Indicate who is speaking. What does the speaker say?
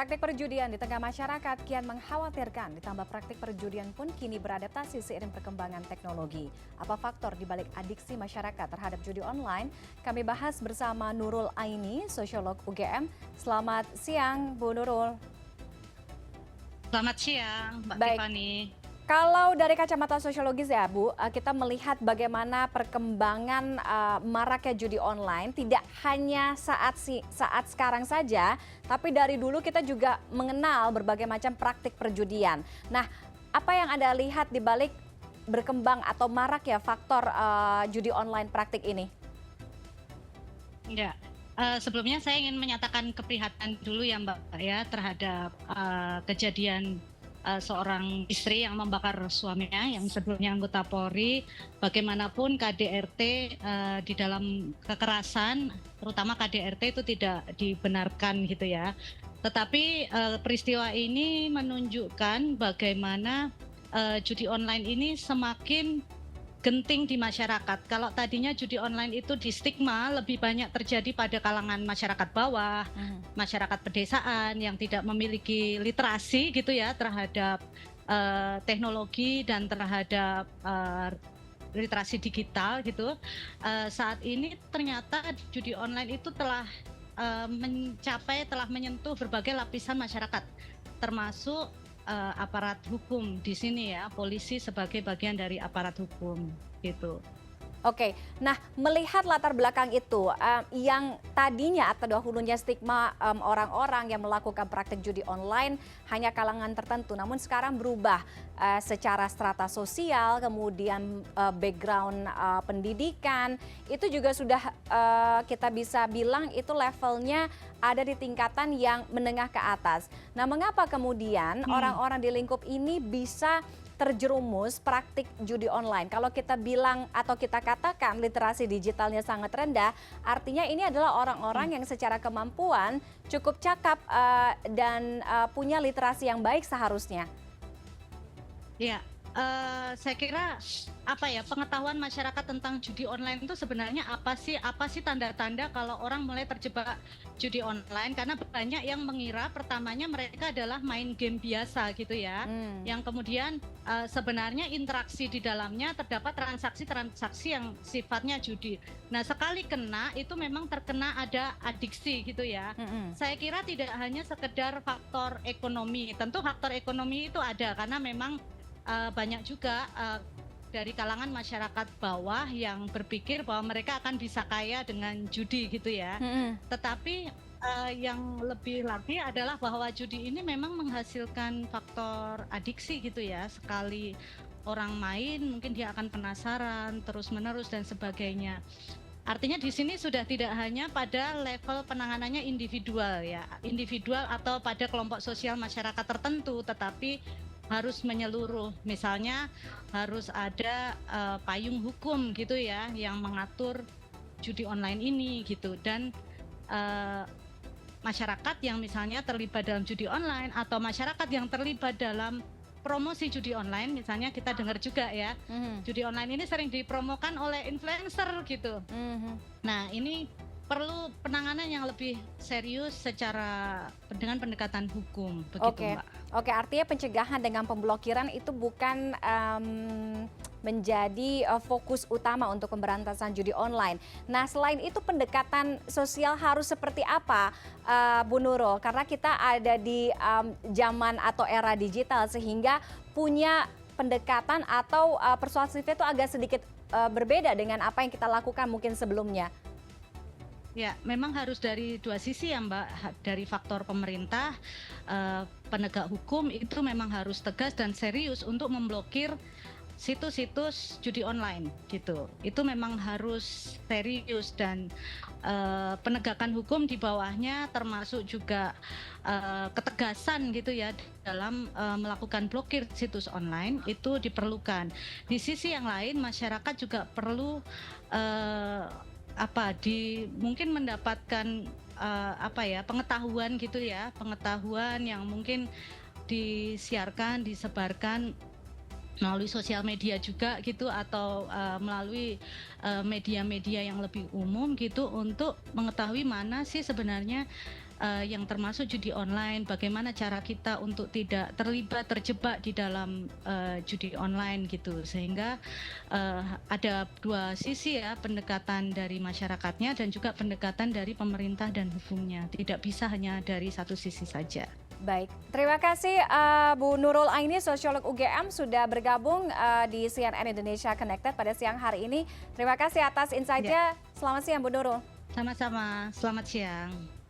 Speaker 1: Praktik perjudian di tengah masyarakat kian mengkhawatirkan, ditambah praktik perjudian pun kini beradaptasi seiring perkembangan teknologi. Apa faktor dibalik adiksi masyarakat terhadap judi online? Kami bahas bersama Nurul Aini, sosiolog UGM. Selamat siang, Bu Nurul.
Speaker 2: Selamat siang, Mbak
Speaker 1: Baik,
Speaker 2: Tiffany.
Speaker 1: kalau dari kacamata sosiologis ya Bu, kita melihat bagaimana perkembangan maraknya judi online tidak hanya saat sekarang saja, tapi dari dulu kita juga mengenal berbagai macam praktik perjudian. Nah, apa yang Anda lihat di balik berkembang atau marak ya faktor judi online praktik ini?
Speaker 2: Ya, sebelumnya saya ingin menyatakan keprihatinan dulu ya Mbak ya terhadap kejadian seorang istri yang membakar suaminya yang sebelumnya anggota Polri. Bagaimanapun KDRT di dalam kekerasan, terutama KDRT itu tidak dibenarkan gitu ya. Tetapi peristiwa ini menunjukkan bagaimana judi online ini semakin genting di masyarakat. Kalau tadinya judi online itu di stigma lebih banyak terjadi pada kalangan masyarakat bawah, masyarakat pedesaan yang tidak memiliki literasi gitu ya terhadap teknologi dan terhadap literasi digital gitu. Saat ini ternyata judi online itu telah telah menyentuh berbagai lapisan masyarakat, termasuk aparat hukum di sini ya, polisi sebagai bagian dari aparat hukum gitu.
Speaker 1: Oke, nah melihat latar belakang itu yang tadinya atau dahulunya stigma orang-orang yang melakukan praktik judi online hanya kalangan tertentu, namun sekarang berubah secara strata sosial, kemudian background pendidikan, itu juga sudah kita bisa bilang itu levelnya ada di tingkatan yang menengah ke atas. Nah, mengapa kemudian orang-orang di lingkup ini bisa terjerumus praktik judi online? Kalau kita bilang atau kita katakan literasi digitalnya sangat rendah, artinya ini adalah orang-orang yang secara kemampuan cukup cakap dan punya literasi yang baik seharusnya.
Speaker 2: Ya, saya kira pengetahuan masyarakat tentang judi online itu sebenarnya apa sih tanda-tanda kalau orang mulai terjebak judi online, karena banyak yang mengira pertamanya mereka adalah main game biasa gitu ya, yang kemudian sebenarnya interaksi di dalamnya terdapat transaksi-transaksi yang sifatnya judi. Nah, sekali kena itu memang terkena ada adiksi gitu ya. Saya kira tidak hanya sekedar faktor ekonomi, tentu faktor ekonomi itu ada karena memang banyak juga dari kalangan masyarakat bawah yang berpikir bahwa mereka akan bisa kaya dengan judi gitu ya. Tetapi yang lebih lagi adalah bahwa judi ini memang menghasilkan faktor adiksi gitu ya. Sekali orang main mungkin dia akan penasaran terus-menerus dan sebagainya. Artinya di sini sudah tidak hanya pada level penanganannya individual ya, individual atau pada kelompok sosial masyarakat tertentu, tetapi harus menyeluruh. Misalnya harus ada payung hukum gitu ya yang mengatur judi online ini gitu, dan masyarakat yang misalnya terlibat dalam judi online atau masyarakat yang terlibat dalam promosi judi online, misalnya kita dengar juga ya, judi online ini sering dipromokan oleh influencer gitu. Nah, ini perlu penanganan yang lebih serius dengan pendekatan hukum begitu, Mbak.
Speaker 1: Oke, artinya pencegahan dengan pemblokiran itu bukan menjadi fokus utama untuk pemberantasan judi online. Nah, selain itu pendekatan sosial harus seperti apa, Bu Nurul? Karena kita ada di zaman atau era digital sehingga punya pendekatan atau persuasifnya itu agak sedikit berbeda dengan apa yang kita lakukan mungkin sebelumnya.
Speaker 2: Ya, memang harus dari dua sisi ya Mbak. Dari faktor pemerintah, penegak hukum itu memang harus tegas dan serius untuk memblokir situs-situs judi online gitu. Itu memang harus serius, dan penegakan hukum di bawahnya termasuk juga ketegasan gitu ya dalam melakukan blokir situs online itu diperlukan. Di sisi yang lain masyarakat juga perlu mungkin mendapatkan pengetahuan gitu ya, pengetahuan yang mungkin disebarkan melalui sosial media juga gitu, atau melalui media-media yang lebih umum gitu, untuk mengetahui mana sih sebenarnya yang termasuk judi online, bagaimana cara kita untuk tidak terjebak di dalam judi online gitu, sehingga ada dua sisi ya, pendekatan dari masyarakatnya dan juga pendekatan dari pemerintah dan hukumnya, tidak bisa hanya dari satu sisi saja.
Speaker 1: Baik, terima kasih Bu Nurul Aini, sosiolog UGM sudah bergabung di CNN Indonesia Connected pada siang hari ini. Terima kasih atas insight-nya. Selamat siang Bu Nurul.
Speaker 2: Sama-sama, selamat siang.